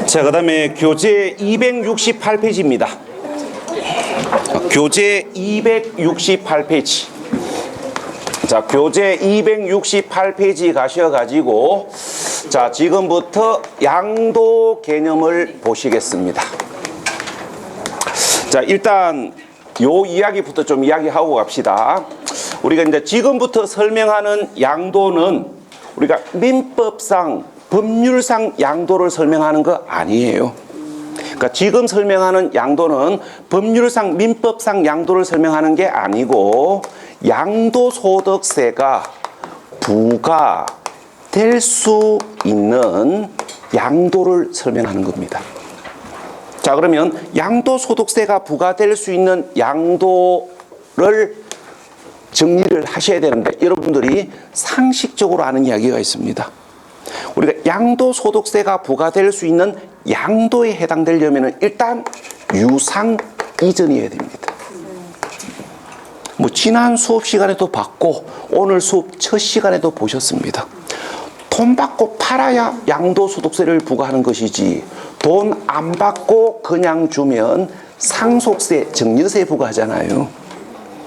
자, 그 다음에 교재 268페이지입니다. 교재 268페이지. 자, 교재 268페이지 가셔가지고, 자, 지금부터 양도 개념을 보시겠습니다. 자, 일단 요 이야기부터 좀 이야기하고 갑시다. 우리가 이제 지금부터 설명하는 양도는 우리가 민법상, 법률상 양도를 설명하는 거 아니에요. 그러니까 지금 설명하는 양도는 법률상, 민법상 양도를 설명하는 게 아니고 양도소득세가 부과될 수 있는 양도를 설명하는 겁니다. 자, 그러면 양도소득세가 부과될 수 있는 양도를 정리를 하셔야 되는데 여러분들이 상식적으로 아는 이야기가 있습니다. 우리가 양도소득세가 부과될 수 있는 양도에 해당되려면 일단 유상 이전이어야 됩니다. 뭐 지난 수업 시간에도 봤고 오늘 수업 첫 시간에도 보셨습니다. 돈 받고 팔아야 양도소득세를 부과하는 것이지 돈 안 받고 그냥 주면 상속세, 증여세 부과하잖아요.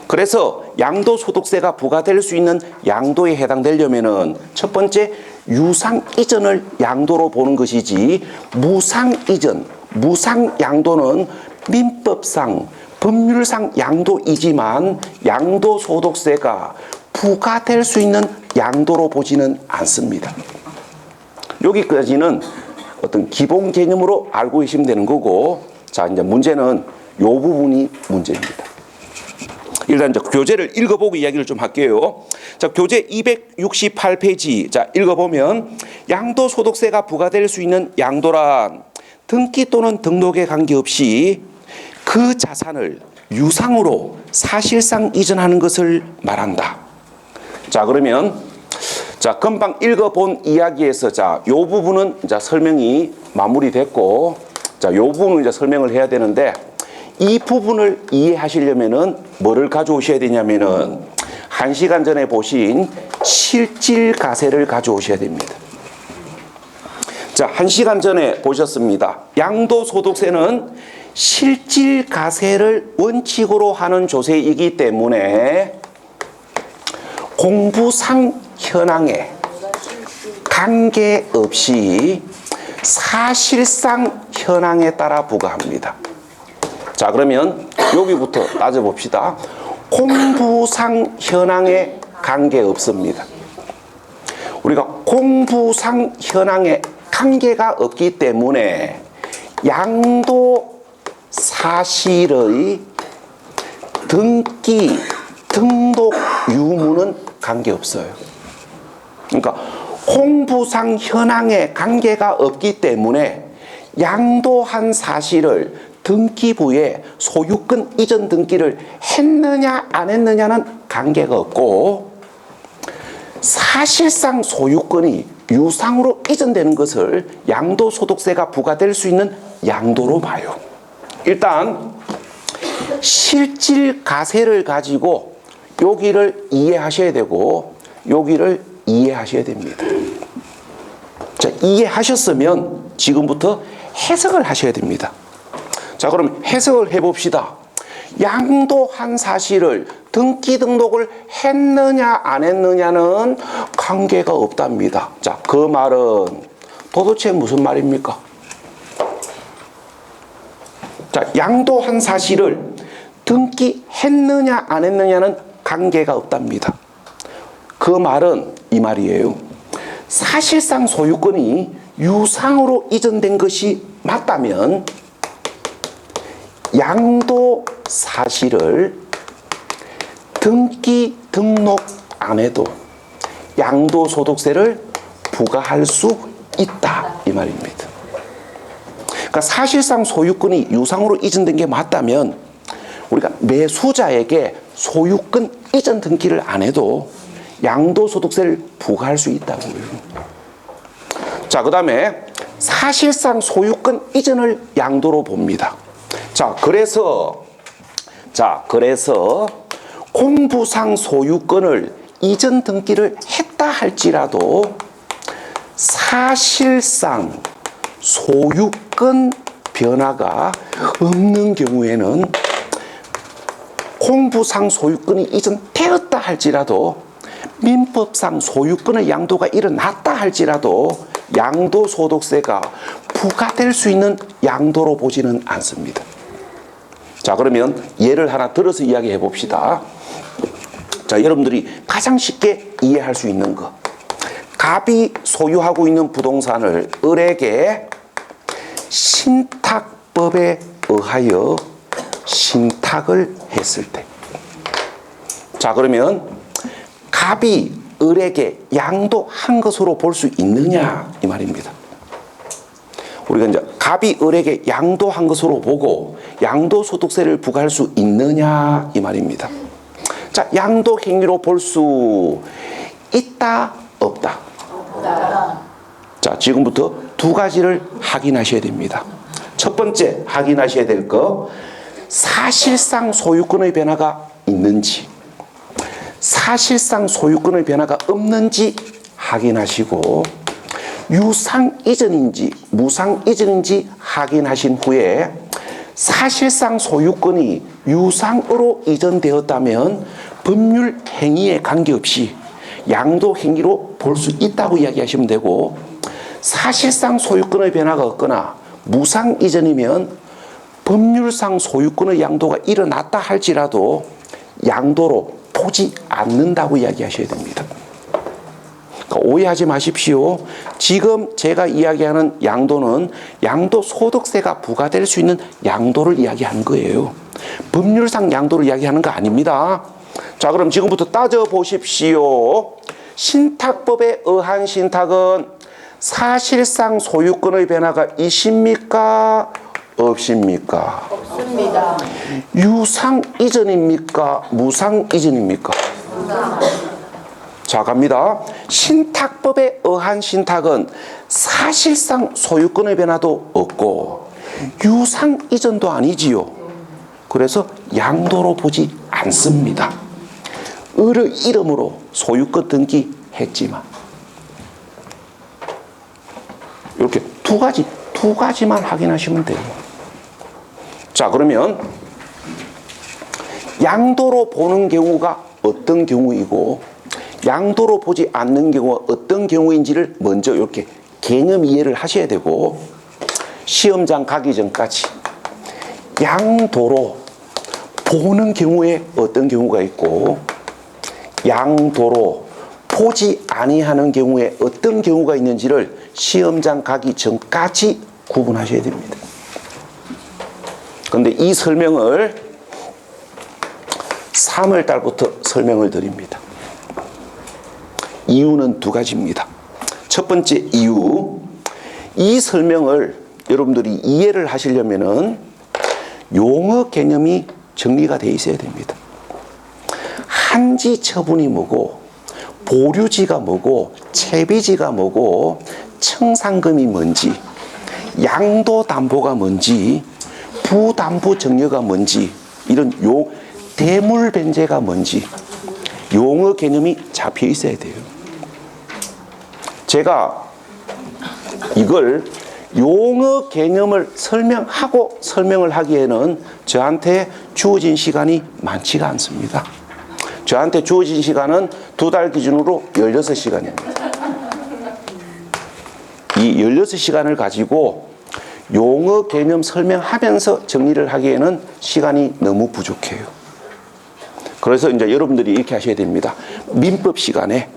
그래서 양도소득세가 부과될 수 있는 양도에 해당되려면은 첫 번째 유상 이전을 양도로 보는 것이지 무상 이전, 무상 양도는 민법상, 법률상 양도이지만 양도소득세가 부과될 수 있는 양도로 보지는 않습니다. 여기까지는 어떤 기본 개념으로 알고 계시면 되는 거고, 자, 이제 문제는 요 부분이 문제입니다. 일단 이제 교재를 읽어보고 이야기를 좀 할게요. 자, 교재 268페이지. 자, 읽어보면 양도소득세가 부과될 수 있는 양도란 등기 또는 등록에 관계없이 그 자산을 유상으로 사실상 이전하는 것을 말한다. 자, 그러면 자, 금방 읽어본 이야기에서 자, 요 부분은 이제 설명이 마무리됐고, 자, 요 부분은 이제 설명을 해야 되는데 이 부분을 이해하시려면은 뭐를 가져오셔야 되냐면은 1시간 전에 보신 실질가세를 가져오셔야 됩니다. 자, 1시간 전에 보셨습니다. 양도소득세는 실질가세를 원칙으로 하는 조세이기 때문에 공부상 현황에 관계없이 사실상 현황에 따라 부과합니다. 자, 그러면 여기부터 따져봅시다. 공부상 현황에 관계없습니다. 우리가 공부상 현황에 관계가 없기 때문에 양도 사실의 등기, 등록 유무는 관계없어요. 그러니까 공부상 현황에 관계가 없기 때문에 양도한 사실을 등기부에 소유권 이전 등기를 했느냐 안 했느냐는 관계가 없고 사실상 소유권이 유상으로 이전되는 것을 양도소득세가 부과될 수 있는 양도로 봐요. 일단 실질가세를 가지고 여기를 이해하셔야 되고 여기를 이해하셔야 됩니다. 자, 이해하셨으면 지금부터 해석을 하셔야 됩니다. 자, 그럼 해석을 해봅시다. 양도한 사실을 등기 등록을 했느냐 안 했느냐는 관계가 없답니다. 자, 그 말은 도대체 무슨 말입니까? 자, 양도한 사실을 등기했느냐 안 했느냐는 관계가 없답니다. 그 말은 이 말이에요. 사실상 소유권이 유상으로 이전된 것이 맞다면 양도 사실을 등기 등록 안 해도 양도소득세를 부과할 수 있다 이 말입니다. 그러니까 사실상 소유권이 유상으로 이전된 게 맞다면 우리가 매수자에게 소유권 이전 등기를 안 해도 양도소득세를 부과할 수 있다고요. 자, 그 다음에 사실상 소유권 이전을 양도로 봅니다. 자, 그래서 공부상 소유권을 이전 등기를 했다 할지라도 사실상 소유권 변화가 없는 경우에는 공부상 소유권이 이전되었다 할지라도 민법상 소유권의 양도가 일어났다 할지라도 양도소득세가 부과될 수 있는 양도로 보지는 않습니다. 자, 그러면 예를 하나 들어서 이야기해 봅시다. 자, 여러분들이 가장 쉽게 이해할 수 있는 거. 갑이 소유하고 있는 부동산을 을에게 신탁법에 의하여 신탁을 했을 때. 자, 그러면 갑이 을에게 양도한 것으로 볼 수 있느냐 이 말입니다. 우리가 이제 갑이 을에게 양도한 것으로 보고 양도소득세를 부과할 수 있느냐 이 말입니다. 자, 양도 행위로 볼 수 있다 없다? 없다. 자, 지금부터 두 가지를 확인하셔야 됩니다. 첫 번째 확인하셔야 될 거, 사실상 소유권의 변화가 있는지 사실상 소유권의 변화가 없는지 확인하시고 유상 이전인지 무상 이전인지 확인하신 후에 사실상 소유권이 유상으로 이전되었다면 법률 행위에 관계없이 양도 행위로 볼 수 있다고 이야기하시면 되고, 사실상 소유권의 변화가 없거나 무상 이전이면 법률상 소유권의 양도가 일어났다 할지라도 양도로 보지 않는다고 이야기하셔야 됩니다. 그러니까 오해하지 마십시오. 지금 제가 이야기하는 양도는 양도소득세가 부과될 수 있는 양도를 이야기하는 거예요. 법률상 양도를 이야기하는 거 아닙니다. 자, 그럼 지금부터 따져보십시오. 신탁법에 의한 신탁은 사실상 소유권의 변화가 있습니까? 없습니까? 없습니다. 유상 이전입니까? 무상 이전입니까? 자, 갑니다. 신탁법에 의한 신탁은 사실상 소유권의 변화도 없고 유상 이전도 아니지요. 그래서 양도로 보지 않습니다. 을의 이름으로 소유권 등기했지만 이렇게 두 가지만 확인하시면 돼요. 자, 그러면 양도로 보는 경우가 어떤 경우이고 양도로 보지 않는 경우가 어떤 경우인지를 먼저 이렇게 개념 이해를 하셔야 되고, 시험장 가기 전까지 양도로 보는 경우에 어떤 경우가 있고 양도로 보지 아니하는 경우에 어떤 경우가 있는지를 시험장 가기 전까지 구분하셔야 됩니다. 그런데 이 설명을 3월 달부터 설명을 드립니다. 이유는 두 가지입니다. 첫 번째 이유, 이 설명을 여러분들이 이해를 하시려면은 용어 개념이 정리가 되어 있어야 됩니다. 한지 처분이 뭐고, 보류지가 뭐고, 채비지가 뭐고, 청산금이 뭔지, 양도담보가 뭔지, 부담보증여가 뭔지, 이런 대물변제가 뭔지 용어 개념이 잡혀 있어야 돼요. 제가 이걸 용어 개념을 설명하고 설명을 하기에는 저한테 주어진 시간이 많지가 않습니다. 저한테 주어진 시간은 2달 기준으로 16시간입니다. 이 16시간을 가지고 용어 개념 설명하면서 정리를 하기에는 시간이 너무 부족해요. 그래서 이제 여러분들이 이렇게 하셔야 됩니다. 민법 시간에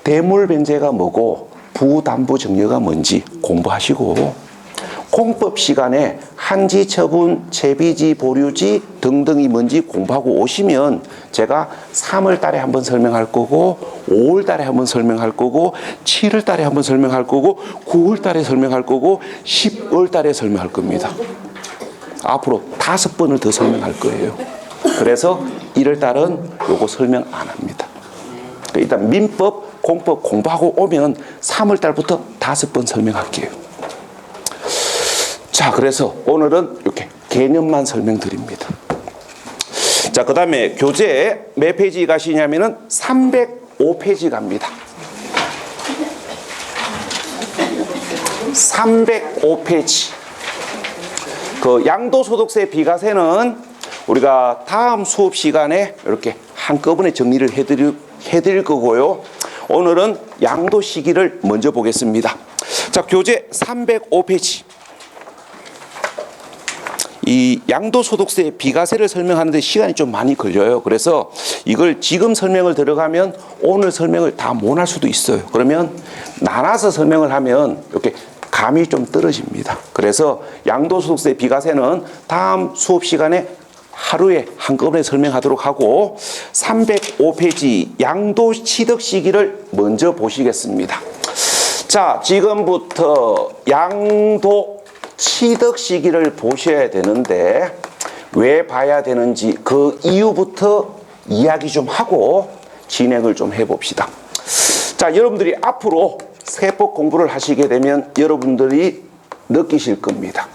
대물변제가 뭐고 부담보증여가 뭔지 공부하시고, 공법 시간에 한지, 처분, 채비지, 보류지 등등이 뭔지 공부하고 오시면 제가 3월 달에 한번 설명할 거고 5월 달에 한번 설명할 거고 7월 달에 한번 설명할 거고 9월 달에 설명할 거고 10월 달에 설명할 겁니다. 앞으로 5번을 더 설명할 거예요. 그래서 1월 달은 요거 설명 안 합니다. 일단 민법, 공법 공부하고 오면 3월 달부터 5번 설명할게요. 자, 그래서 오늘은 이렇게 개념만 설명드립니다. 자, 그 다음에 교재 몇 페이지 가시냐면은 305페이지 갑니다. 305페이지. 그 양도소득세 비과세는 우리가 다음 수업 시간에 이렇게 한꺼번에 정리를 해드릴 거고요. 오늘은 양도 시기를 먼저 보겠습니다. 자, 교재 305페이지. 이 양도소득세 비과세를 설명하는데 시간이 좀 많이 걸려요. 그래서 이걸 지금 설명을 들어가면 오늘 설명을 다 못 할 수도 있어요. 그러면 나눠서 설명을 하면 이렇게 감이 좀 떨어집니다. 그래서 양도소득세 비과세는 다음 수업 시간에 하루에 한꺼번에 설명하도록 하고 305페이지 양도 취득 시기를 먼저 보시겠습니다. 자, 지금부터 양도 취득 시기를 보셔야 되는데 왜 봐야 되는지 그 이유부터 이야기 좀 하고 진행을 좀 해봅시다. 자, 여러분들이 앞으로 세법 공부를 하시게 되면 여러분들이 느끼실 겁니다.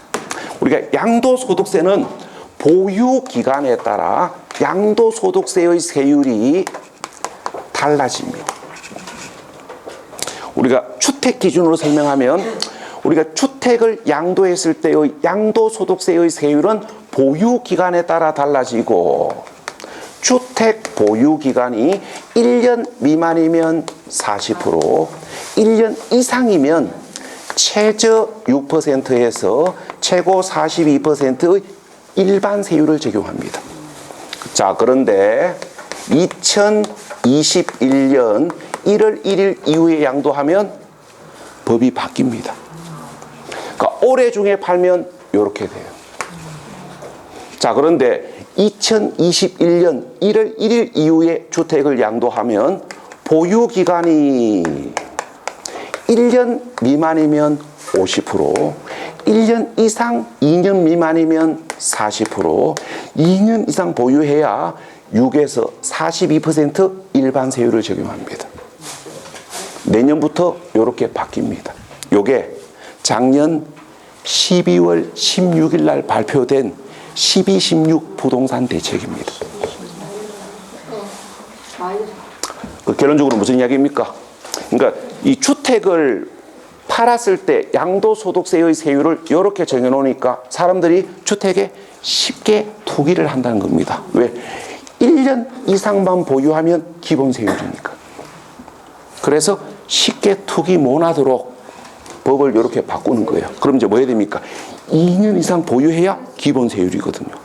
우리가 양도소득세는 보유기간에 따라 양도소득세의 세율이 달라집니다. 우리가 주택 기준으로 설명하면 우리가 주택을 양도했을 때의 양도소득세의 세율은 보유기간에 따라 달라지고 주택 보유기간이 1년 미만이면 40%, 1년 이상이면 최저 6%에서 최고 42%의 일반 세율을 적용합니다. 자, 그런데 2021년 1월 1일 이후에 양도하면 법이 바뀝니다. 그러니까 올해 중에 팔면 이렇게 돼요. 자, 그런데 2021년 1월 1일 이후에 주택을 양도하면 보유기간이 1년 미만이면 50%, 1년 이상 2년 미만이면 40%, 2년 이상 보유해야 6에서 42% 일반 세율을 적용합니다. 내년부터 이렇게 바뀝니다. 요게 작년 12월 16일 날 발표된 1216 부동산 대책입니다. 결론적으로 무슨 이야기입니까? 그러니까 이 주택을 팔았을 때 양도소득세의 세율을 이렇게 정해놓으니까 사람들이 주택에 쉽게 투기를 한다는 겁니다. 왜? 1년 이상만 보유하면 기본세율이니까. 그래서 쉽게 투기 못하도록 법을 이렇게 바꾸는 거예요. 그럼 이제 뭐 해야 됩니까? 2년 이상 보유해야 기본세율이거든요.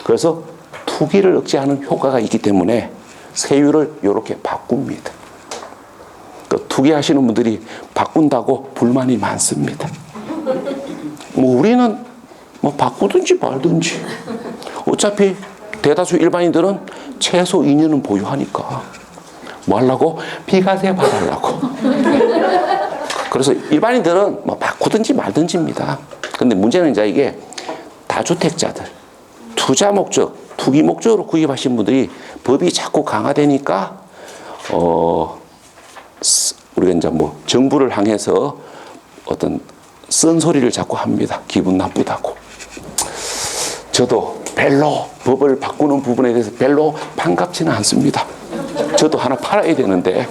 그래서 투기를 억제하는 효과가 있기 때문에 세율을 이렇게 바꿉니다. 투기하시는 분들이 바꾼다고 불만이 많습니다. 뭐 우리는 뭐 바꾸든지 말든지 어차피 대다수 일반인들은 최소 2년은 보유하니까 뭐 하려고? 비과세 받으려고. 그래서 일반인들은 뭐 바꾸든지 말든지입니다. 근데 문제는 이제 이게 다주택자들, 투자 목적, 투기 목적으로 구입하신 분들이 법이 자꾸 강화되니까 우리가 이제 뭐 정부를 향해서 어떤 쓴소리를 자꾸 합니다. 기분 나쁘다고. 저도 별로 법을 바꾸는 부분에 대해서 별로 반갑지는 않습니다. 저도 하나 팔아야 되는데.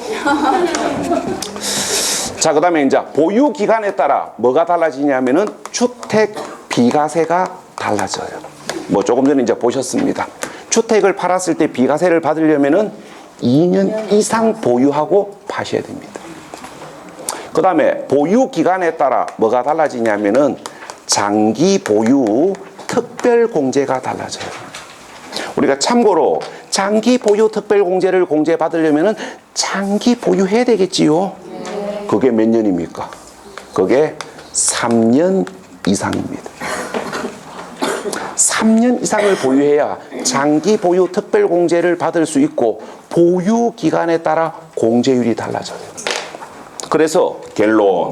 자, 그 다음에 이제 보유 기간에 따라 뭐가 달라지냐면은 주택 비과세가 달라져요. 뭐 조금 전에 이제 보셨습니다. 주택을 팔았을 때 비과세를 받으려면은 2년 이상 보유하고 파셔야 됩니다. 그 다음에 보유 기간에 따라 뭐가 달라지냐면은 장기 보유 특별 공제가 달라져요. 우리가 참고로 장기 보유 특별 공제를 공제받으려면은 장기 보유해야 되겠지요. 그게 몇 년입니까? 그게 3년 이상입니다. 3년 이상을 보유해야 장기 보유 특별 공제를 받을 수 있고 보유 기간에 따라 공제율이 달라져요. 그래서 결론,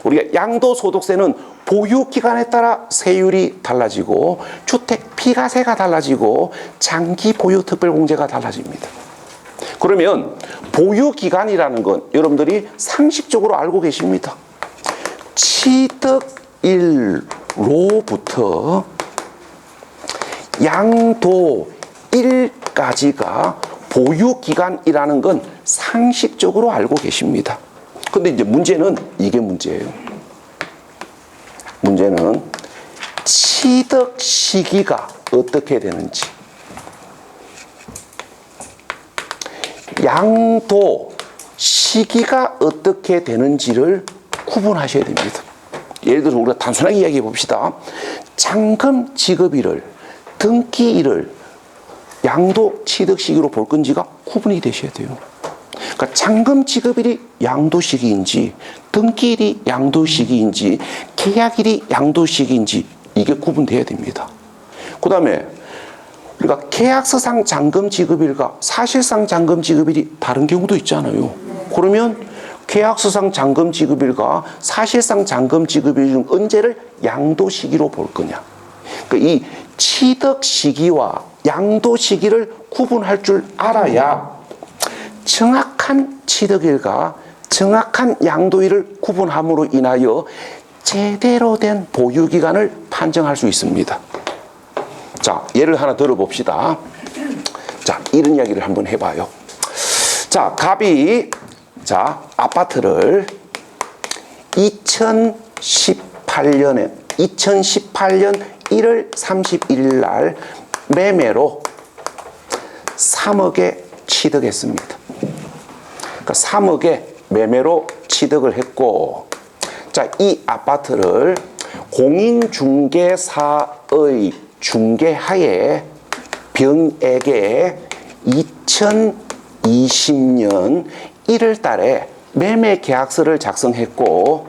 우리가 양도소득세는 보유 기간에 따라 세율이 달라지고 주택 비과세가 달라지고 장기 보유 특별 공제가 달라집니다. 그러면 보유 기간이라는 건 여러분들이 상식적으로 알고 계십니다. 취득일로부터 양도일까지가 보유 기간이라는 건 상식적으로 알고 계십니다. 근데 이제 문제는 이게 문제예요. 문제는 취득 시기가 어떻게 되는지, 양도 시기가 어떻게 되는지를 구분하셔야 됩니다. 예를 들어서 우리가 단순하게 이야기해 봅시다. 잔금 지급일을, 등기일을 양도 취득 시기로 볼 건지가 구분이 되셔야 돼요. 그러니까 잔금 지급일이 양도 시기인지, 등기일이 양도 시기인지, 계약일이 양도 시기인지 이게 구분돼야 됩니다. 그 다음에 우리가 계약서상 잔금 지급일과 사실상 잔금 지급일이 다른 경우도 있잖아요. 그러면 계약서상 잔금 지급일과 사실상 잔금 지급일 중 언제를 양도 시기로 볼 거냐. 그러니까 이 취득 시기와 양도 시기를 구분할 줄 알아야 정확한 취득일과 정확한 양도일을 구분함으로 인하여 제대로 된 보유기간을 판정할 수 있습니다. 자, 예를 하나 들어봅시다. 자, 이런 이야기를 한번 해봐요. 자, 갑이 아파트를 2018년 1월 31일 날 매매로 3억에 취득했습니다. 그러니까 3억에 매매로 취득을 했고, 자, 이 아파트를 공인중개사의 중개하에 병에게 2020년 1월 달에 매매 계약서를 작성했고,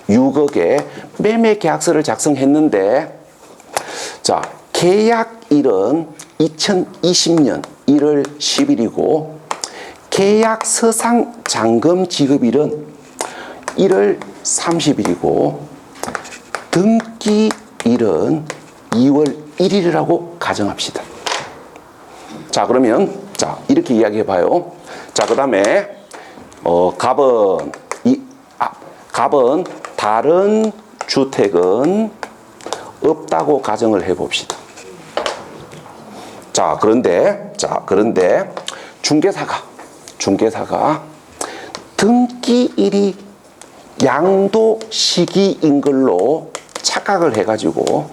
6억에 매매 계약서를 작성했는데, 자, 계약일은 2020년 1월 10일이고 계약서상 잔금 지급일은 1월 30일이고 등기일은 2월 1일이라고 가정합시다. 자, 그러면 자, 이렇게 이야기해 봐요. 자, 그다음에 갑은 다른 주택은 없다고 가정을 해 봅시다. 자, 그런데 중개사가 등기일이 양도 시기인 걸로 착각을 해가지고,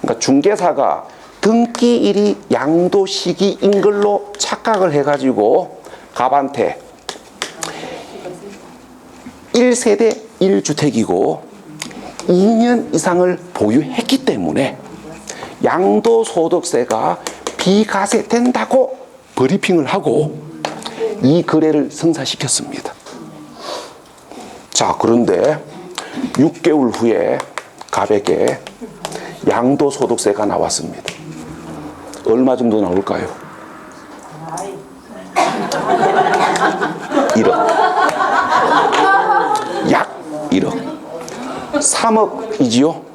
그러니까 중개사가 등기일이 양도 시기인 걸로 착각을 해가지고 갑한테 1세대 1주택이고 2년 이상을 보유했기 때문에 양도소득세가 비과세된다고 브리핑을 하고 이 거래를 성사시켰습니다. 자, 그런데 6개월 후에 갑에게 양도소득세가 나왔습니다. 얼마 정도 나올까요? 1억. 약 1억. 3억이지요?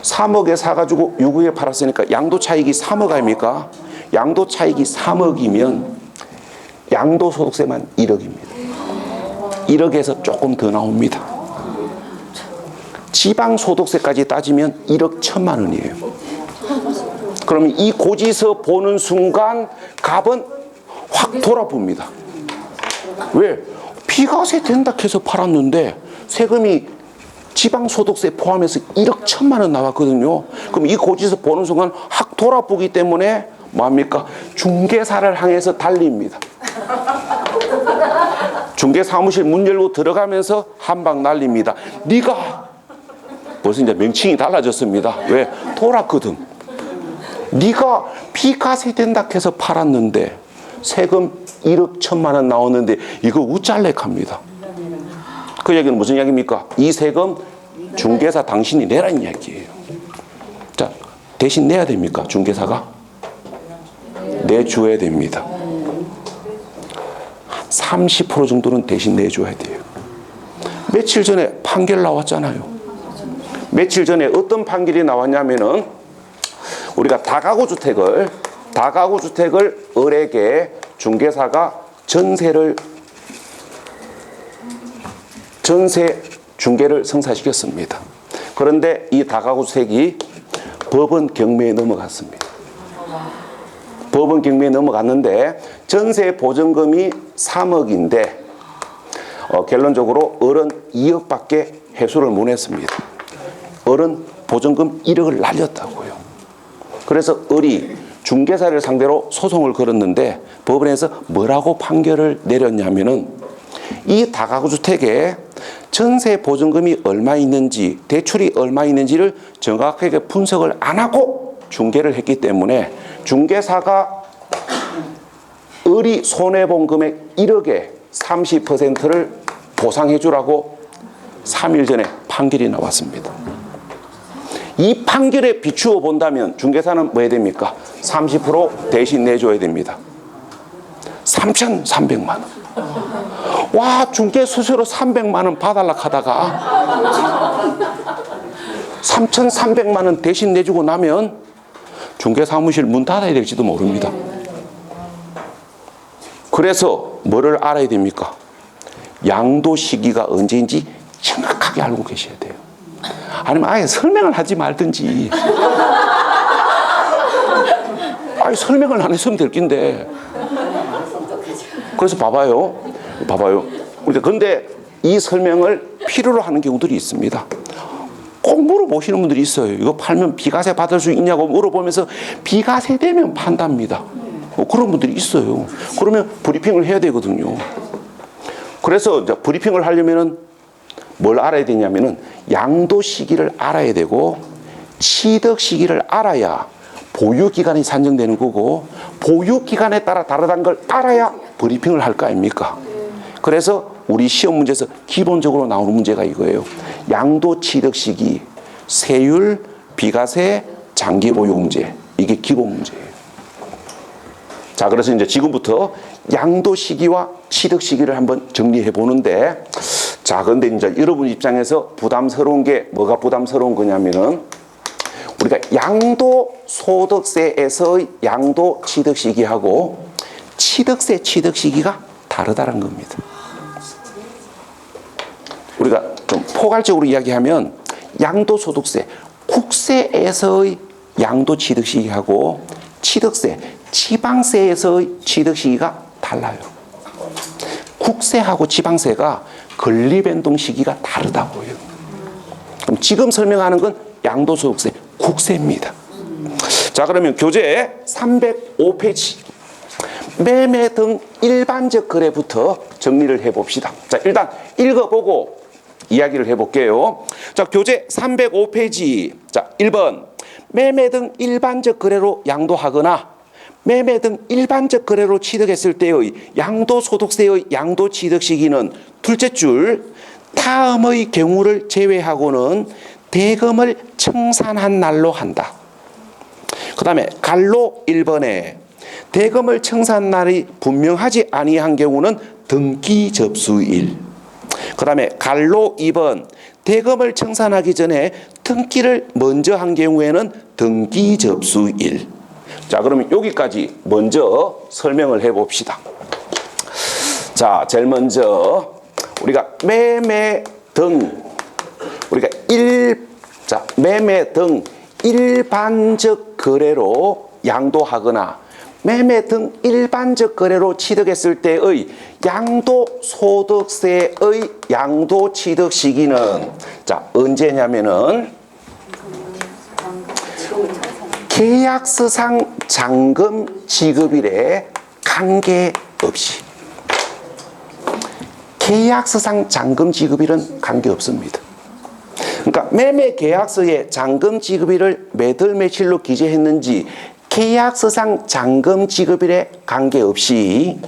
3억에 사가지고 6억에 팔았으니까 양도 차익이 3억 아닙니까? 양도 차익이 3억이면 양도소득세만 1억입니다. 1억에서 조금 더 나옵니다. 지방소득세까지 따지면 1억 1천만 원이에요. 그러면 이 고지서 보는 순간 갑은 확 돌아봅니다. 왜? 비과세 된다 해서 팔았는데 세금이 지방소득세 포함해서 1억 1천만 원 나왔거든요. 그럼 이 고지서 보는 순간 확 돌아보기 때문에 뭡니까? 중개사를 향해서 달립니다. 중개사무실 문 열고 들어가면서 한 방 날립니다. 네가 벌써 이제 명칭이 달라졌습니다. 왜? 돌았거든. 네가 비과세 된다 해서 팔았는데 세금 1억 1천만 원 나오는데 이거 우짤렉합니다. 그 얘기는 무슨 이야기입니까? 이 세금 중개사 당신이 내라는 이야기예요. 자, 대신 내야 됩니까? 중개사가? 내줘야 됩니다. 30% 정도는 대신 내줘야 돼요. 며칠 전에 판결 나왔잖아요. 며칠 전에 어떤 판결이 나왔냐면은 우리가 다가구 주택을 을에게 중개사가 전세 중개를 성사시켰습니다. 그런데 이 다가구 주택이 법원 경매에 넘어갔습니다. 법원 경매에 넘어갔는데 전세 보증금이 3억인데 결론적으로 을은 2억밖에 회수를 못했습니다. 을은 보증금 1억을 날렸다고요. 그래서 을이 중개사를 상대로 소송을 걸었는데 법원에서 뭐라고 판결을 내렸냐면은 이 다가구 주택에 전세 보증금이 얼마 있는지 대출이 얼마 있는지를 정확하게 분석을 안 하고 중개를 했기 때문에 중개사가 을이 손해본 금액 1억의 30%를 보상해 주라고 3일 전에 판결이 나왔습니다. 이 판결에 비추어 본다면 중개사는 뭐 해야 됩니까? 30% 대신 내줘야 됩니다. 3,300만 원. 와, 중개 수수료 300만 원 봐달라 하다가 3,300만 원 대신 내주고 나면 중개 사무실 문 닫아야 될지도 모릅니다. 그래서 뭐를 알아야 됩니까? 양도 시기가 언제인지 정확하게 알고 계셔야 돼요. 아니면 아예 설명을 하지 말든지. 아예 설명을 안 했으면 될 낀데. 그래서 봐봐요. 근데 이 설명을 필요로 하는 경우들이 있습니다. 꼭 물어보시는 분들이 있어요. 이거 팔면 비과세 받을 수 있냐고 물어보면서 비과세 되면 판답니다. 그런 분들이 있어요. 그러면 브리핑을 해야 되거든요. 그래서 이제 브리핑을 하려면은 뭘 알아야 되냐면은 양도 시기를 알아야 되고 취득 시기를 알아야 보유 기간이 산정되는 거고 보유 기간에 따라 다르다는 걸 알아야 브리핑을 할 거 아닙니까? 그래서 우리 시험 문제에서 기본적으로 나오는 문제가 이거예요. 양도 취득 시기, 세율, 비과세, 장기 보유 문제. 이게 기본 문제예요. 자, 그래서 이제 지금부터 양도 시기와 취득 시기를 한번 정리해 보는데, 자, 근데 이제 여러분 입장에서 부담스러운 게 뭐가 부담스러운 거냐면은 우리가 양도소득세에서의 양도 취득 시기하고 취득세 취득 시기가 다르다는 겁니다. 우리가 좀 포괄적으로 이야기하면 양도소득세, 국세에서의 양도 취득 시기하고 취득세, 지방세에서의 취득 시기가 달라요. 국세하고 지방세가 권리변동 시기가 다르다고요. 그럼 지금 설명하는 건 양도소득세, 국세입니다. 자, 그러면 교재 305페이지 매매 등 일반적 거래부터 정리를 해봅시다. 자, 일단 읽어보고 이야기를 해볼게요. 자, 교재 305페이지. 자, 1번. 매매 등 일반적 거래로 양도하거나 매매 등 일반적 거래로 취득했을 때의 양도소득세의 양도취득 시기는 둘째 줄 다음의 경우를 제외하고는 대금을 청산한 날로 한다. 그 다음에 갈로 1번에 대금을 청산 날이 분명하지 아니한 경우는 등기 접수일. 그 다음에 갈로 2번 대금을 청산하기 전에 등기를 먼저 한 경우에는 등기 접수일. 자, 그러면 여기까지 먼저 설명을 해봅시다. 자, 제일 먼저 우리가 매매 등 매매 등 일반적 거래로 양도하거나 매매 등 일반적 거래로 취득했을 때의 양도소득세의 양도취득 시기는 자, 언제냐면은 계약서상 잔금 지급일에 관계없이. 계약서상 잔금 지급일은 관계없습니다. 그러니까 매매 계약서에 잔금 지급일을 몇월 며칠로 기재했는지 계약서상 잔금 지급일에 관계없이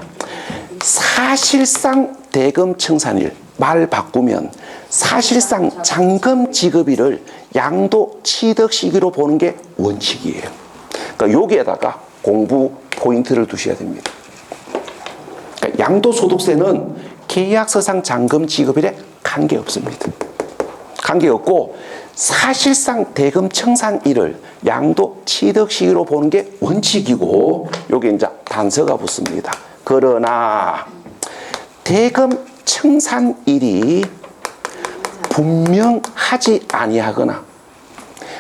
사실상 대금 청산일, 말 바꾸면 사실상 잔금 지급일을 양도 취득 시기로 보는 게 원칙이에요. 그러니까 여기에다가 공부 포인트를 두셔야 됩니다. 그러니까 양도소득세는 계약서상 잔금 지급일에 관계없습니다. 관계없고 사실상 대금 청산일을 양도 취득 시기로 보는 게 원칙이고 여기 이제 단서가 붙습니다. 그러나 대금 청산일이 분명하지 아니하거나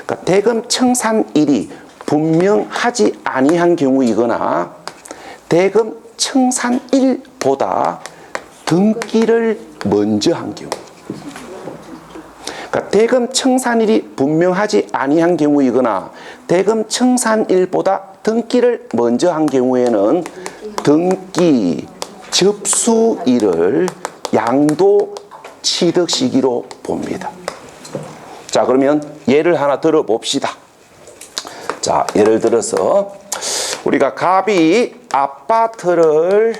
그러니까 대금 청산일이 분명하지 아니한 경우이거나 대금 청산일보다 등기를 먼저 한 경우. 그러니까 대금 청산일이 분명하지 아니한 경우이거나 대금 청산일보다 등기를 먼저 한 경우에는 등기 접수일을 양도 취득 시기로 봅니다. 자, 그러면 예를 하나 들어봅시다. 자, 예를 들어서 우리가 갑이 아파트를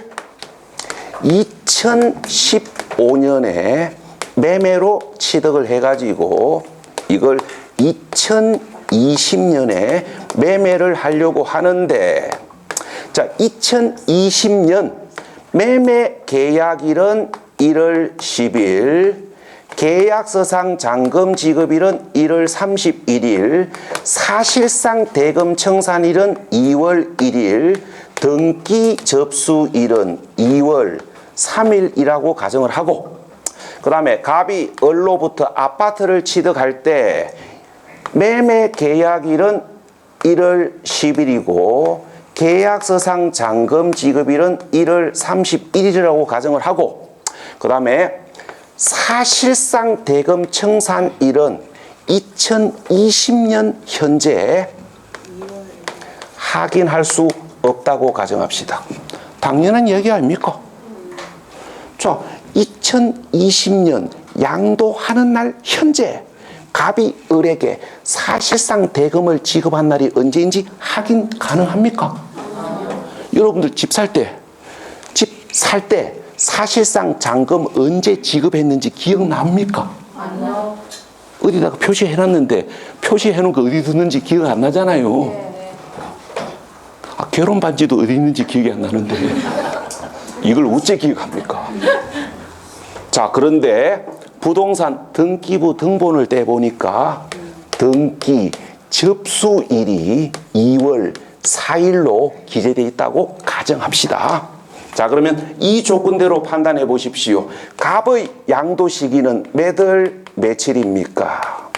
2015년에 매매로 취득을 해가지고 이걸 2020년에 매매를 하려고 하는데, 자, 2020년 매매 계약일은 1월 10일, 계약서상 잔금 지급일은 1월 31일, 사실상 대금 청산일은 2월 1일, 등기 접수일은 2월 3일이라고 가정을 하고, 그 다음에 갑이 을로부터 아파트를 취득할 때 매매 계약일은 1월 10일이고 계약서상 잔금 지급일은 1월 31일이라고 가정을 하고, 그 다음에 사실상 대금 청산일은 2020년 현재 확인할 수 없다고 가정합시다. 당연한 얘기 아닙니까? 자, 2020년 양도하는 날 현재 갑이 을에게 사실상 대금을 지급한 날이 언제인지 확인 가능합니까? 여러분들 집 살 때 사실상 잔금 언제 지급했는지 기억납니까? 아니요. 어디다가 표시해놨는데 표시해놓은 거 어디 뒀는지 기억 안 나잖아요. 아, 결혼 반지도 어디 있는지 기억이 안 나는데 이걸 어째 기억합니까? 자, 그런데 부동산 등기부 등본을 떼보니까 등기 접수일이 2월 4일로 기재되어 있다고 가정합시다. 자, 그러면 이 조건대로 판단해 보십시오. 갑의 양도 시기는 몇 월 며칠입니까?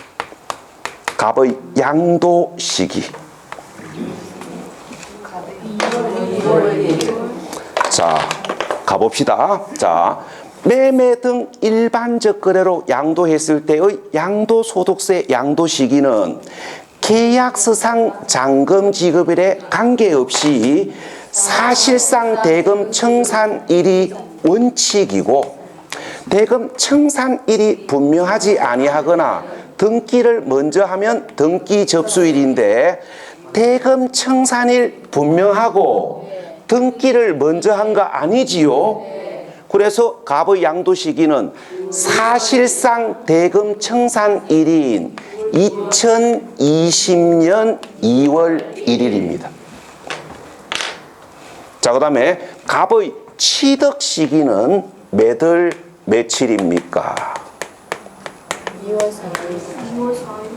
갑의 양도 시기. 자, 가봅시다. 자, 매매 등 일반적 거래로 양도했을 때의 양도소득세 양도 시기는 계약서상 잔금 지급일에 관계없이 사실상 대금 청산일이 원칙이고, 대금 청산일이 분명하지 아니하거나 등기를 먼저 하면 등기 접수일인데, 대금 청산일 분명하고 등기를 먼저 한 거 아니지요? 그래서 갑의 양도 시기는 사실상 대금 청산일인 2020년 2월 1일입니다. 자, 그 다음에 갑의 취득 시기는 몇 월 며칠입니까? 2월 4일.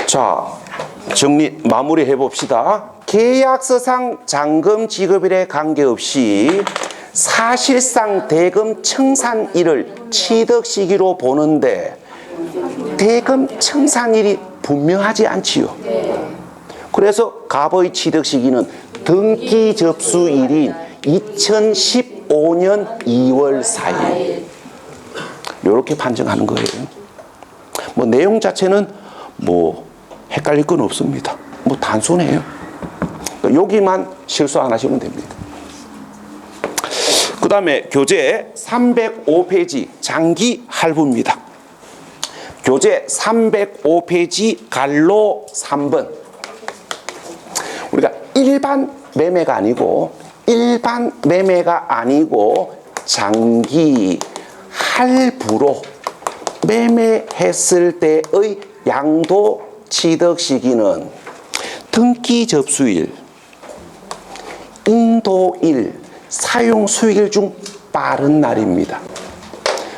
자, 정리 마무리해 봅시다. 계약서상 잔금 지급일에 관계없이 사실상 대금 청산일을 취득 시기로 보는데 대금 청산일이 분명하지 않지요. 그래서 갑의 취득 시기는 등기 접수일인 2015년 2월 4일. 이렇게 판정하는 거예요. 뭐 내용 자체는 뭐 헷갈릴 건 없습니다. 뭐 단순해요. 여기만 실수 안 하시면 됩니다. 그 다음에 교재 305페이지 장기 할부입니다. 교재 305페이지 갈로 3번. 우리가 일반 매매가 아니고 장기 할부로 매매했을 때의 양도 취득 시기는 등기 접수일, 인도일, 사용 수익일 중 빠른 날입니다.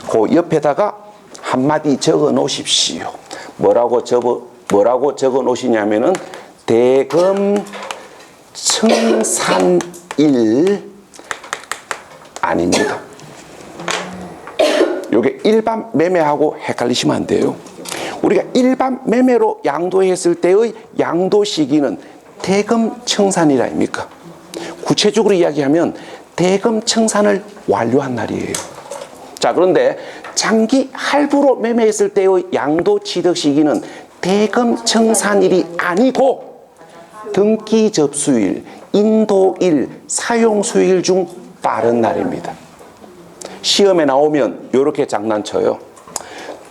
그 옆에다가 한마디 적어 놓으십시오. 뭐라고 적어 놓으시냐면은 대금 청산일 아닙니다. 요게 일반 매매하고 헷갈리시면 안 돼요. 우리가 일반 매매로 양도했을 때의 양도 시기는 대금 청산일 아닙니까? 구체적으로 이야기하면 대금 청산을 완료한 날이에요. 자, 그런데 장기 할부로 매매했을 때의 양도 취득 시기는 대금 청산일이 아니고 등기 접수일, 인도일, 사용 수일 중 빠른 날입니다. 시험에 나오면 이렇게 장난쳐요.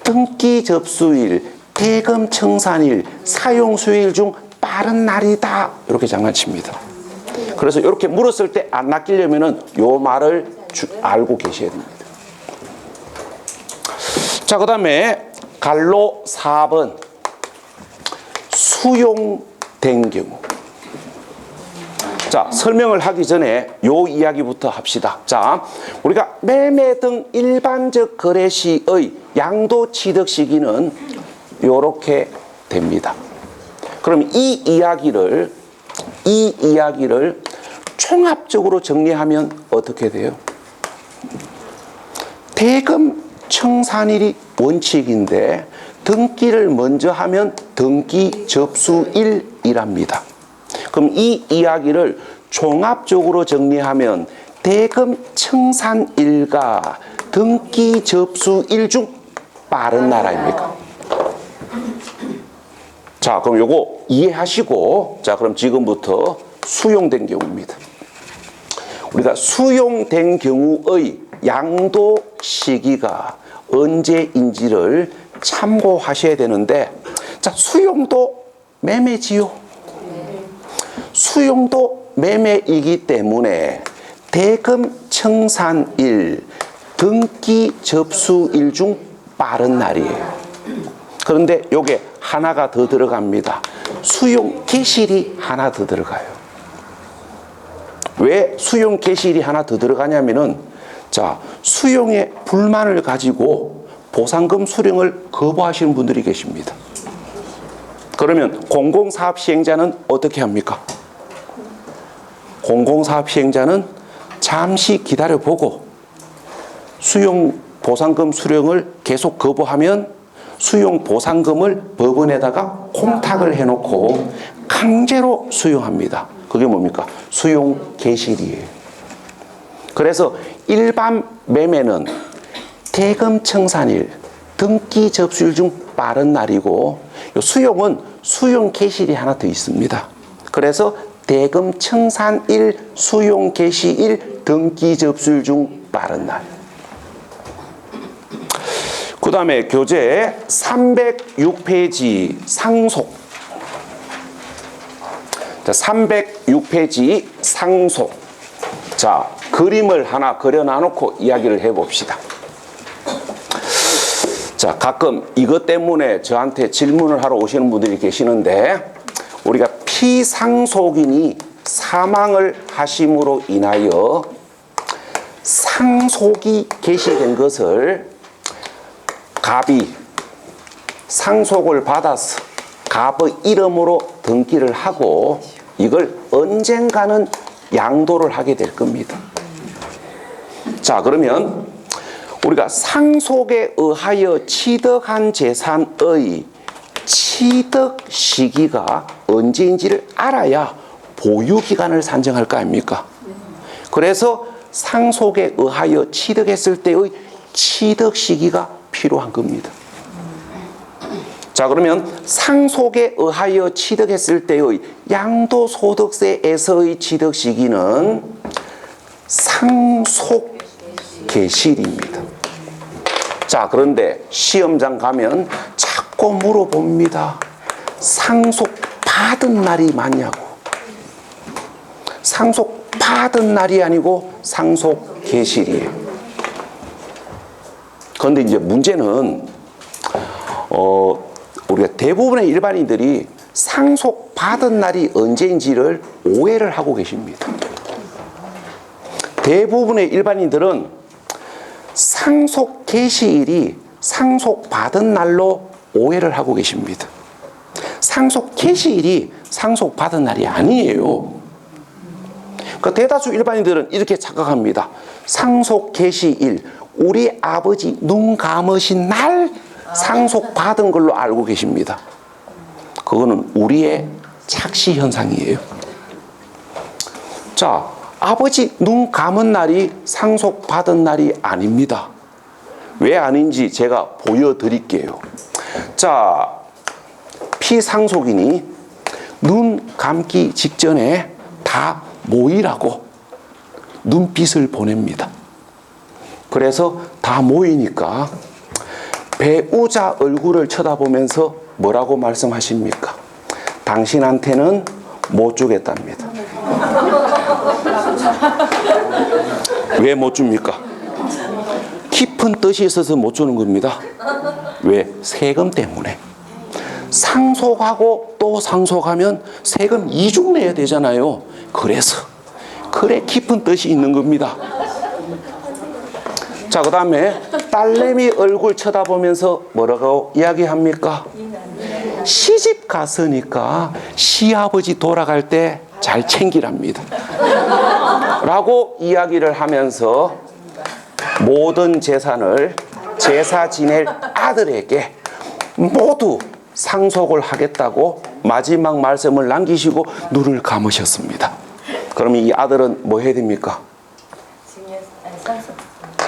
등기 접수일, 대금 청산일, 사용 수일 중 빠른 날이다. 이렇게 장난칩니다. 그래서 이렇게 물었을 때 안 낚이려면은 요 말을 알고 계셔야 됩니다. 자, 그 다음에 갈로 4번 수용된 경우. 자, 설명을 하기 전에 요 이야기부터 합시다. 자, 우리가 매매 등 일반적 거래 시의 양도 취득 시기는 요렇게 됩니다. 그럼 이 이야기를 총합적으로 정리하면 어떻게 돼요? 대금 청산일이 원칙인데 등기를 먼저 하면 등기 접수일이랍니다. 그럼 이 이야기를 종합적으로 정리하면 대금 청산일과 등기 접수일 중 빠른 나라입니까? 자, 그럼 요거 이해하시고, 자, 그럼 지금부터 수용된 경우입니다. 우리가 수용된 경우의 양도 시기가 언제인지를 참고하셔야 되는데, 자, 수용도 매매지요. 수용도 매매이기 때문에 대금 청산일, 등기 접수일 중 빠른 날이에요. 그런데 요게 하나가 더 들어갑니다. 수용 개시일이 하나 더 들어가요. 왜 수용 개시일이 하나 더 들어가냐면은, 자, 수용에 불만을 가지고 보상금 수령을 거부하시는 분들이 계십니다. 그러면 공공사업 시행자는 어떻게 합니까? 공공사업 시행자는 잠시 기다려보고 수용 보상금 수령을 계속 거부하면 수용 보상금을 법원에다가 공탁을 해놓고 강제로 수용합니다. 그게 뭡니까? 수용 개시일이에요. 그래서 일반 매매는 대금 청산일, 등기 접수일 중 빠른 날이고, 수용은 수용 개시일이 하나 더 있습니다. 그래서 대금 청산일, 수용 개시일, 등기 접수일 중 빠른 날. 그 다음에 교재 306페이지 상속. 자, 306페이지 상속. 자, 그림을 하나 그려놔놓고 이야기를 해봅시다. 자, 가끔 이것 때문에 저한테 질문을 하러 오시는 분들이 계시는데, 우리가 피상속인이 사망을 하심으로 인하여 상속이 개시된 것을 갑이 상속을 받아서 갑의 이름으로 등기를 하고 이걸 언젠가는 양도를 하게 될 겁니다. 자, 그러면 우리가 상속에 의하여 취득한 재산의 취득 시기가 언제인지를 알아야 보유기간을 산정할 거 아닙니까? 그래서 상속에 의하여 취득했을 때의 취득 시기가 필요한 겁니다. 자, 그러면 상속에 의하여 취득했을 때의 양도소득세에서의 취득 시기는 상속 개시일입니다. 자, 그런데 시험장 가면 자꾸 물어봅니다. 상속 받은 날이 맞냐고. 상속 받은 날이 아니고 상속 개시일이에요. 그런데 이제 문제는 우리가 대부분의 일반인들이 상속 받은 날이 언제인지를 오해를 하고 계십니다. 대부분의 일반인들은 상속 개시일이 상속 받은 날로 오해를 하고 계십니다. 상속 개시일이 상속 받은 날이 아니에요. 그 대다수 일반인들은 이렇게 착각합니다. 상속 개시일, 우리 아버지 눈 감으신 날 상속 받은 걸로 알고 계십니다. 그거는 우리의 착시 현상이에요. 자, 아버지 눈 감은 날이 상속받은 날이 아닙니다. 왜 아닌지 제가 보여드릴게요. 자, 피상속인이 눈 감기 직전에 다 모이라고 눈빛을 보냅니다. 그래서 다 모이니까 배우자 얼굴을 쳐다보면서 뭐라고 말씀하십니까? 당신한테는 못 주겠답니다. 왜 못 줍니까? 깊은 뜻이 있어서 못 주는 겁니다. 왜? 세금 때문에. 상속하고 또 상속하면 세금 이중 내야 되잖아요. 그래서 그래 깊은 뜻이 있는 겁니다. 자, 그 다음에 딸내미 얼굴 쳐다보면서 뭐라고 이야기합니까? 시집 갔으니까 시아버지 돌아갈 때 잘 챙기랍니다. 라고 이야기를 하면서 모든 재산을 제사 지낼 아들에게 모두 상속을 하겠다고 마지막 말씀을 남기시고 눈을 감으셨습니다. 그러면 이 아들은 뭐 해야 됩니까?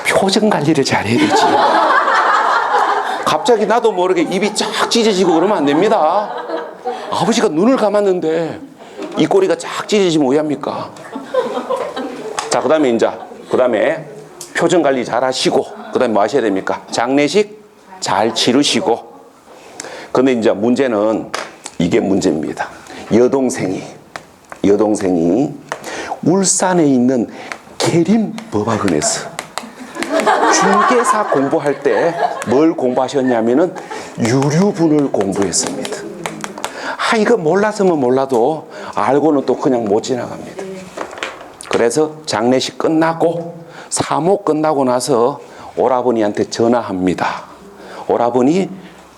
표정 관리를 잘 해야 되지. 갑자기 나도 모르게 입이 쫙 찢어지고 그러면 안 됩니다. 아버지가 눈을 감았는데 이 꼬리가 쫙 찢어지면 왜 합니까? 자, 그 다음에 표정 관리 잘 하시고, 그 다음에 뭐 하셔야 됩니까? 장례식 잘 치르시고. 근데 이제 문제는 이게 문제입니다. 여동생이 울산에 있는 계림법학원에서 중개사 공부할 때 뭘 공부하셨냐면은 유류분을 공부했습니다. 이거 몰랐으면 몰라도 알고는 또 그냥 못 지나갑니다. 그래서 장례식 끝나고 사모 끝나고 나서 오라버니한테 전화합니다. 오라버니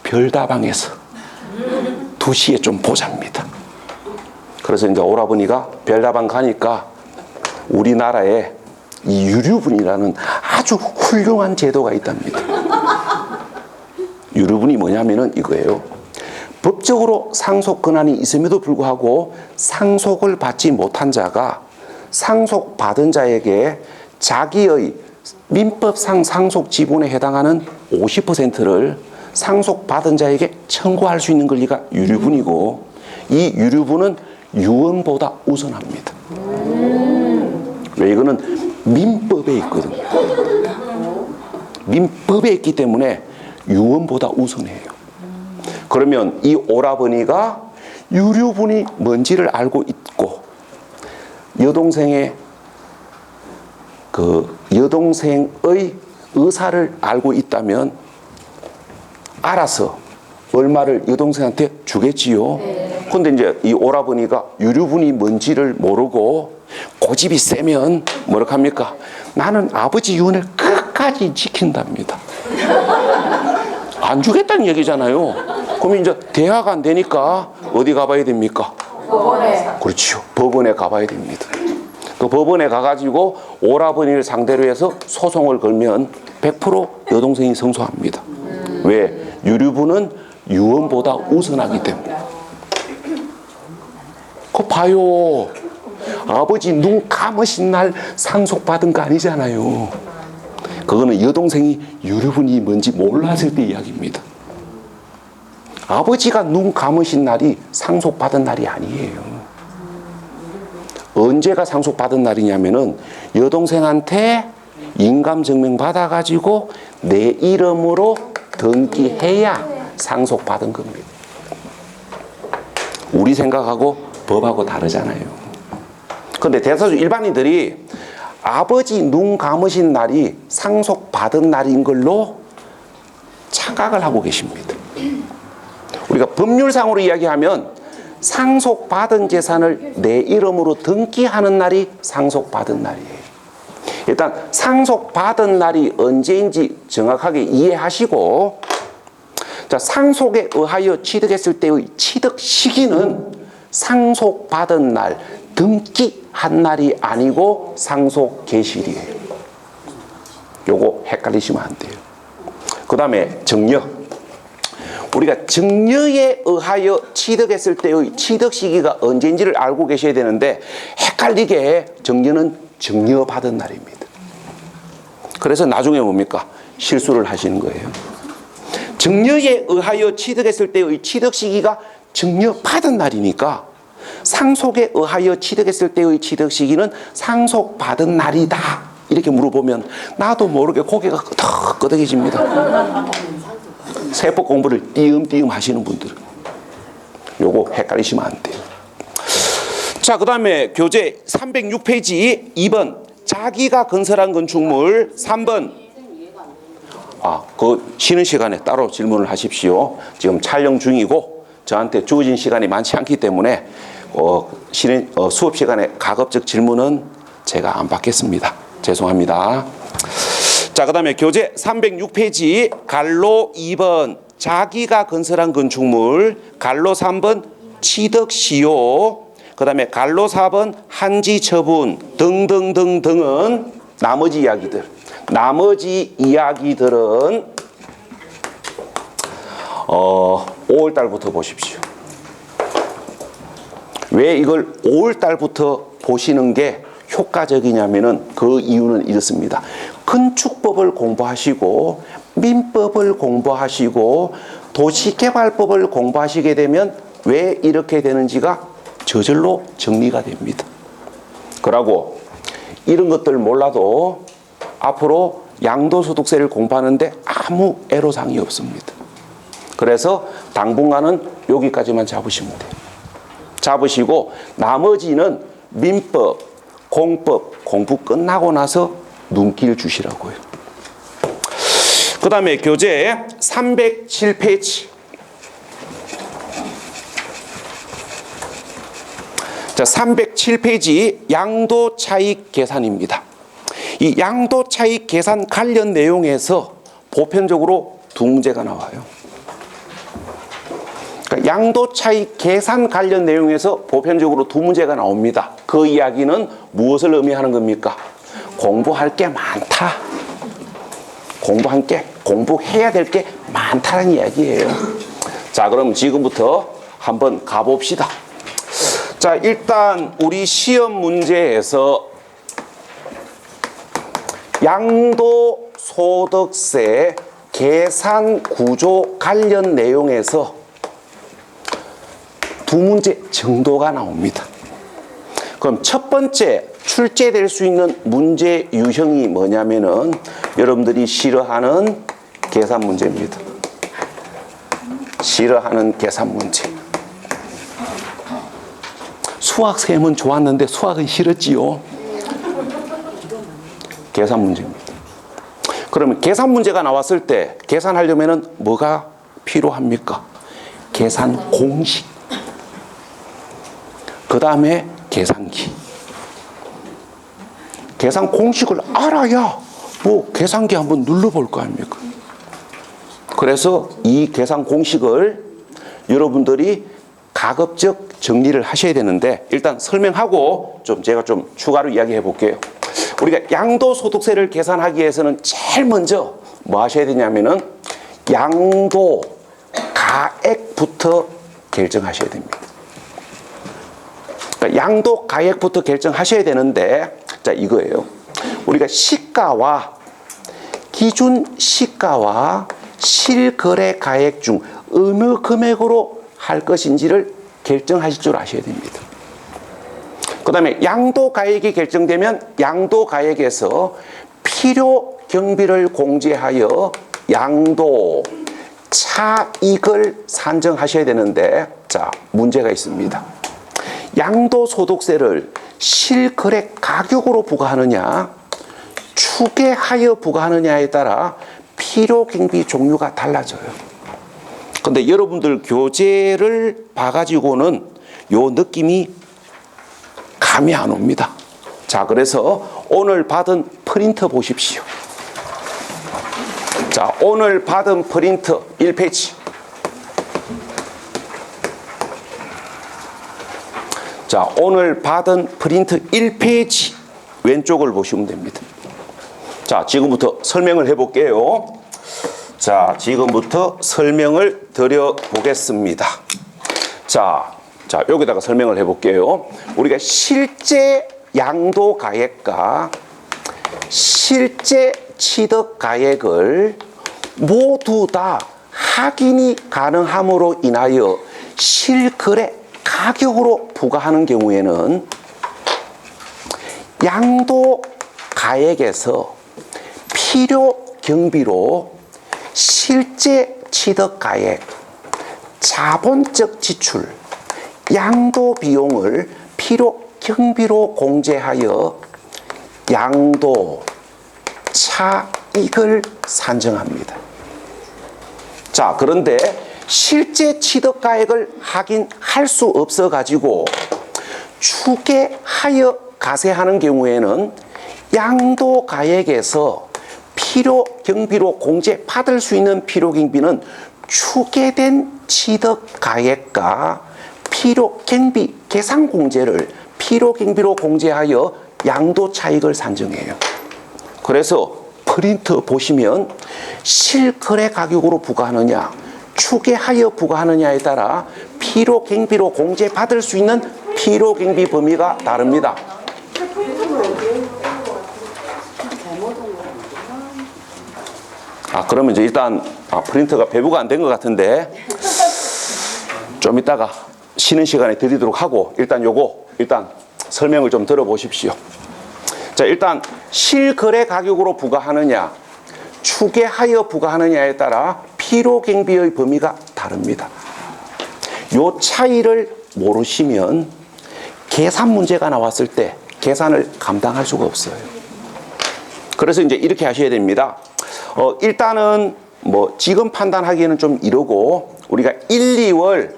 별다방에서 2시에 좀 보자입니다. 그래서 이제 오라버니가 별다방 가니까 우리나라에 이 유류분이라는 아주 훌륭한 제도가 있답니다. 유류분이 뭐냐면은 이거예요. 법적으로 상속 권한이 있음에도 불구하고 상속을 받지 못한 자가 상속받은 자에게 자기의 민법상 상속 지분에 해당하는 50%를 상속받은 자에게 청구할 수 있는 권리가 유류분이고, 이 유류분은 유언보다 우선합니다. 왜? 이거는 민법에 있거든요. 민법에 있기 때문에 유언보다 우선해요. 그러면 이 오라버니가 유류분이 뭔지를 알고 있고, 여동생의 의사를 알고 있다면 알아서 얼마를 여동생한테 주겠지요. 근데 이제 이 오라버니가 유류분이 뭔지를 모르고 고집이 세면 뭐라고 합니까? 나는 아버지 유언을 끝까지 지킨답니다. 안 주겠다는 얘기잖아요. 그러면 이제 대화가 안 되니까 어디 가봐야 됩니까? 법원에. 그렇죠. 법원에 가봐야 됩니다. 그 법원에 가가지고 오라버니를 상대로 해서 소송을 걸면 100% 여동생이 승소합니다. 왜? 유류분은 유언보다 우선하기 때문에. 그거 봐요. 아버지 눈 감으신 날 상속받은 거 아니잖아요. 그거는 여동생이 유류분이 뭔지 몰랐을 때 이야기입니다. 아버지가 눈 감으신 날이 상속받은 날이 아니에요. 언제가 상속받은 날이냐면은 여동생한테 인감증명 받아가지고 내 이름으로 등기해야 상속받은 겁니다. 우리 생각하고 법하고 다르잖아요. 그런데 대다수 일반인들이 아버지 눈 감으신 날이 상속받은 날인 걸로 착각을 하고 계십니다. 우리가 법률상으로 이야기하면 상속받은 재산을 내 이름으로 등기하는 날이 상속받은 날이에요. 일단 상속받은 날이 언제인지 정확하게 이해하시고, 자, 상속에 의하여 취득했을 때의 취득 시기는 상속받은 날, 등기한 날이 아니고 상속 개시일이에요. 요거 헷갈리시면 안 돼요. 그 다음에 증여. 우리가 증여에 의하여 취득했을 때의 취득 시기가 언제인지를 알고 계셔야 되는데, 헷갈리게 증여는 증여받은 날입니다. 그래서 나중에 뭡니까? 실수를 하시는 거예요. 증여에 의하여 취득했을 때의 취득 시기가 증여받은 날이니까 상속에 의하여 취득했을 때의 취득 시기는 상속받은 날이다. 이렇게 물어보면 나도 모르게 고개가 끄덕끄덕해집니다. 세법 공부를 띄엄띄엄 하시는 분들은 요거 헷갈리시면 안 돼요. 자, 그 다음에 교재 306페이지 2번 자기가 건설한 건축물. 3번 그 쉬는 시간에 따로 질문을 하십시오. 지금 촬영 중이고 저한테 주어진 시간이 많지 않기 때문에 수업 시간에 가급적 질문은 제가 안 받겠습니다. 죄송합니다. 자, 그 다음에 교재 306페이지 갈로 2번 자기가 건설한 건축물, 갈로 3번 취득시효, 그 다음에 갈로 4번 한지 처분 등등등등은 나머지 이야기들은 5월 달부터 보십시오. 왜 이걸 5월 달부터 보시는 게 효과적이냐면은 그 이유는 이렇습니다. 건축법을 공부하시고 민법을 공부하시고 도시개발법을 공부하시게 되면 왜 이렇게 되는지가 저절로 정리가 됩니다. 그러고 이런 것들 몰라도 앞으로 양도소득세를 공부하는데 아무 애로사항이 없습니다. 그래서 당분간은 여기까지만 잡으시면 돼요. 잡으시고 나머지는 민법, 공법 공부 끝나고 나서 눈길 주시라고요. 그 다음에 교재 307페이지. 자, 307페이지 양도차익 계산입니다. 이 양도차익 계산 관련 내용에서 보편적으로 두 문제가 나와요. 그러니까 양도차익 계산 관련 내용에서 보편적으로 두 문제가 나옵니다. 그 이야기는 무엇을 의미하는 겁니까? 공부할 게 많다. 공부해야 될 게 많다는 이야기예요. 자, 그럼 지금부터 한번 가봅시다. 자, 일단 우리 시험 문제에서 양도소득세 계산 구조 관련 내용에서 두 문제 정도가 나옵니다. 그럼 첫 번째 출제될 수 있는 문제 유형이 뭐냐면은 여러분들이 싫어하는 계산 문제입니다. 싫어하는 계산 문제. 수학 셈은 좋았는데 수학은 싫었지요. 계산 문제입니다. 그러면 계산 문제가 나왔을 때 계산하려면은 뭐가 필요합니까? 계산 공식. 그 다음에 계산기. 계산 공식을 알아야 뭐 계산기 한번 눌러볼 거 아닙니까? 그래서 이 계산 공식을 여러분들이 가급적 정리를 하셔야 되는데 일단 설명하고 제가 좀 추가로 이야기해 볼게요. 우리가 양도소득세를 계산하기 위해서는 제일 먼저 뭐 하셔야 되냐면은 양도 가액부터 결정하셔야 됩니다. 그러니까 양도 가액부터 결정하셔야 되는데 자, 이거예요. 우리가 시가와 기준 시가와 실거래 가액 중 어느 금액으로 할 것인지를 결정하실 줄 아셔야 됩니다. 그 다음에 양도 가액이 결정되면 양도 가액에서 필요 경비를 공제하여 양도 차익을 산정하셔야 되는데 자, 문제가 있습니다. 양도소득세를 실거래 가격으로 부과하느냐 추계하여 부과하느냐에 따라 필요 경비 종류가 달라져요. 근데 여러분들 교재를 봐가지고는 요 느낌이 감이 안 옵니다. 자, 그래서 오늘 받은 프린트 보십시오. 자, 오늘 받은 프린트 1페이지. 자, 오늘 받은 프린트 1페이지 왼쪽을 보시면 됩니다. 자, 지금부터 설명을 해볼게요. 자, 지금부터 설명을 드려보겠습니다. 자, 여기다가 설명을 해볼게요. 우리가 실제 양도가액과 실제 취득가액을 모두 다 확인이 가능함으로 인하여 실거래 가격으로 부과하는 경우에는 양도가액에서 필요 경비로 실제 취득가액, 자본적 지출, 양도 비용을 필요 경비로 공제하여 양도 차익을 산정합니다. 자, 그런데 실제 취득가액을 확인할 수 없어 가지고 추계하여 가세하는 경우에는 양도가액에서 필요 경비로 공제받을 수 있는 필요 경비는 추계된 취득가액과 필요 경비 계산 공제를 필요 경비로 공제하여 양도 차익을 산정해요. 그래서 프린트 보시면 실거래 가격으로 부과하느냐, 추계하여 부과하느냐에 따라 필요 경비로 공제받을 수 있는 필요 경비 범위가 다릅니다. 그러면 이제 일단 프린터가 배부가 안 된 것 같은데 좀 이따가 쉬는 시간에 드리도록 하고 일단 설명을 좀 들어보십시오. 자, 일단 실거래 가격으로 부과하느냐, 추계하여 부과하느냐에 따라 필요 경비의 범위가 다릅니다. 요 차이를 모르시면 계산 문제가 나왔을 때 계산을 감당할 수가 없어요. 그래서 이제 이렇게 하셔야 됩니다. 일단은 지금 판단하기에는 좀 이르고 우리가 1, 2월,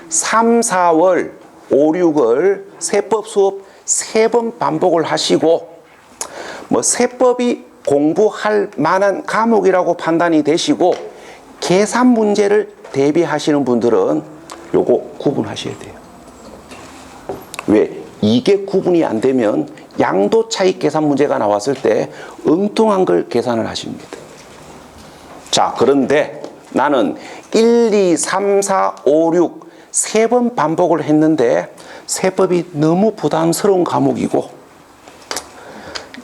3, 4월, 5, 6월 세법 수업 3번 반복을 하시고 세법이 공부할 만한 과목이라고 판단이 되시고 계산 문제를 대비하시는 분들은 요거 구분하셔야 돼요. 왜? 이게 구분이 안 되면 양도 차익 계산 문제가 나왔을 때 엉뚱한 걸 계산을 하십니다. 자, 그런데 나는 1, 2, 3, 4, 5, 6 3번 반복을 했는데 세법이 너무 부담스러운 과목이고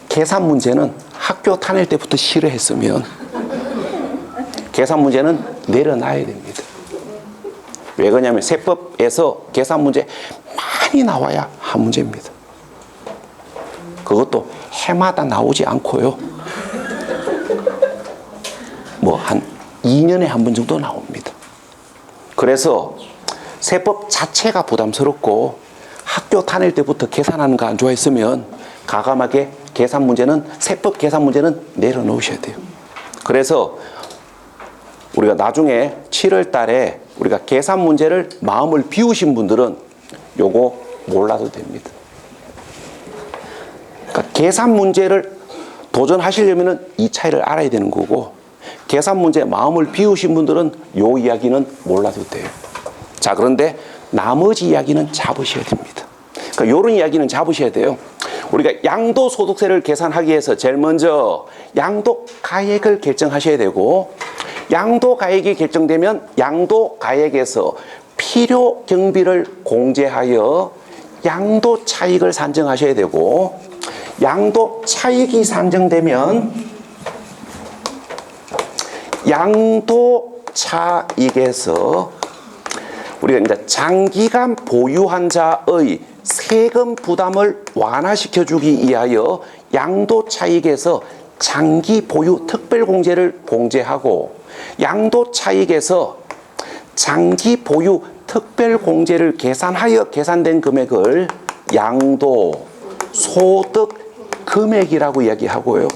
계산 문제는 학교 다닐 때부터 싫어했으면 계산 문제는 내려놔야 됩니다. 왜 그러냐면 세법에서 계산 문제 많이 나와야 한 문제입니다. 그것도 해마다 나오지 않고요. 한 2년에 한 번 정도 나옵니다. 그래서 세법 자체가 부담스럽고 학교 다닐 때부터 계산하는 거 안 좋아했으면 과감하게 계산 문제는 세법 계산 문제는 내려놓으셔야 돼요. 그래서 우리가 나중에 7월 달에 우리가 계산 문제를 마음을 비우신 분들은 요거 몰라도 됩니다. 그러니까 계산 문제를 도전하시려면 이 차이를 알아야 되는 거고 계산 문제 마음을 비우신 분들은 요 이야기는 몰라도 돼요. 자, 그런데 나머지 이야기는 잡으셔야 됩니다. 그러니까 요런 이야기는 잡으셔야 돼요. 우리가 양도소득세를 계산하기 위해서 제일 먼저 양도가액을 결정하셔야 되고 양도가액이 결정되면 양도가액에서 필요 경비를 공제하여 양도 차익을 산정하셔야 되고 양도 차익이 산정되면 양도 차익에서 우리가 이제 장기간 보유한 자의 세금 부담을 완화시켜 주기 위하여 양도 차익에서 장기 보유 특별 공제를 공제하고 양도 차익에서 장기 보유 특별 공제를 계산하여 계산된 금액을 양도 소득 금액이라고 이야기하고요.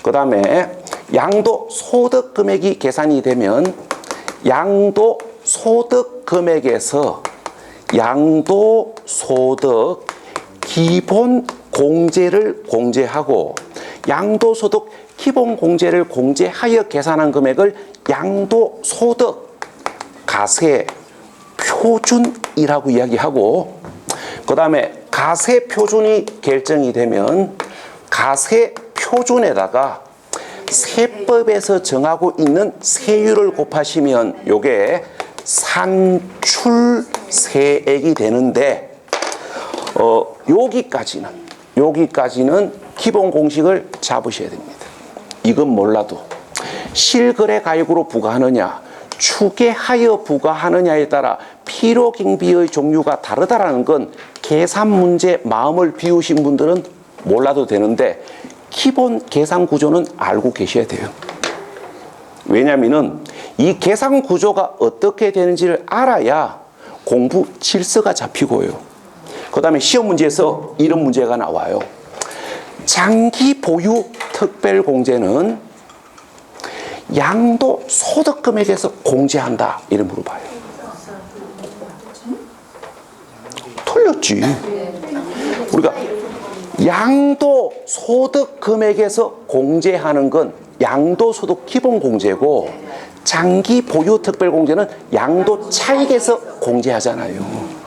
그 다음에 양도 소득 금액이 계산이 되면 양도 소득 금액에서 양도 소득 기본 공제를 공제하고 양도 소득 기본 공제를 공제하여 계산한 금액을 양도 소득 가세 표준이라고 이야기하고 그 다음에 가세 표준이 결정이 되면 가세 표준에다가 세법에서 정하고 있는 세율을 곱하시면 요게 산출세액이 되는데 여기까지는 여기까지는 기본 공식을 잡으셔야 됩니다. 이건 몰라도 실거래 가액으로 부과하느냐, 추계하여 부과하느냐에 따라 필요경비의 종류가 다르다라는 건 계산 문제 마음을 비우신 분들은 몰라도 되는데 기본 계산 구조는 알고 계셔야 돼요. 왜냐하면 이 계산 구조가 어떻게 되는지를 알아야 공부 질서가 잡히고요. 그 다음에 시험 문제에서 이런 문제가 나와요. 장기 보유 특별공제는 양도 소득금액에서 공제한다. 이래 물어봐요. 틀렸지. 우리가 양도 소득금액에서 공제하는 건 양도소득 기본공제고 장기 보유 특별공제는 양도 차익에서 공제하잖아요.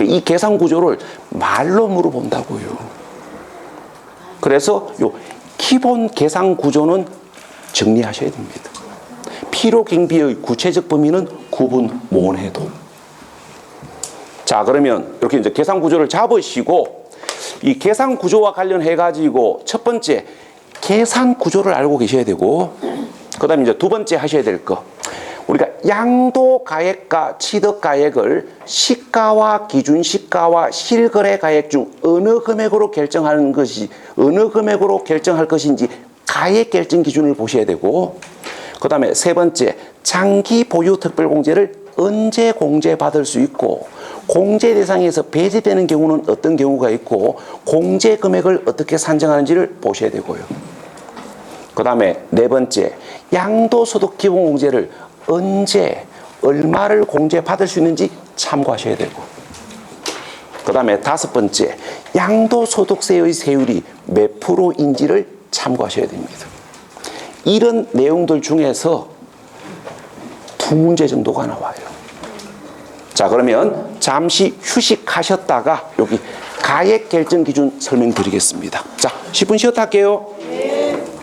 이 계산 구조를 말로 물어본다고요. 그래서 요 기본 계산 구조는 정리하셔야 됩니다. 필요경비의 구체적 범위는 구분 못해도. 자, 그러면 이렇게 이제 계산 구조를 잡으시고 이 계산 구조와 관련해 가지고 첫 번째 계산 구조를 알고 계셔야 되고, 그다음에 이제 두 번째 하셔야 될 거. 우리가 양도 가액과 취득 가액을 시가와 기준 시가와 실거래 가액 중 어느 금액으로 결정하는 것이 어느 금액으로 결정할 것인지 가액 결정 기준을 보셔야 되고, 그다음에 세 번째 장기 보유 특별공제를 언제 공제받을 수 있고 공제 대상에서 배제되는 경우는 어떤 경우가 있고 공제 금액을 어떻게 산정하는지를 보셔야 되고요. 그 다음에 네 번째 양도소득 기본공제를 언제 얼마를 공제받을 수 있는지 참고하셔야 되고, 그 다음에 다섯 번째 양도소득세의 세율이 몇 프로인지를 참고하셔야 됩니다. 이런 내용들 중에서 두 문제 정도가 나와요. 자, 그러면 잠시 휴식하셨다가 여기 가액 결정 기준 설명드리겠습니다. 자, 10분 쉬었다 할게요.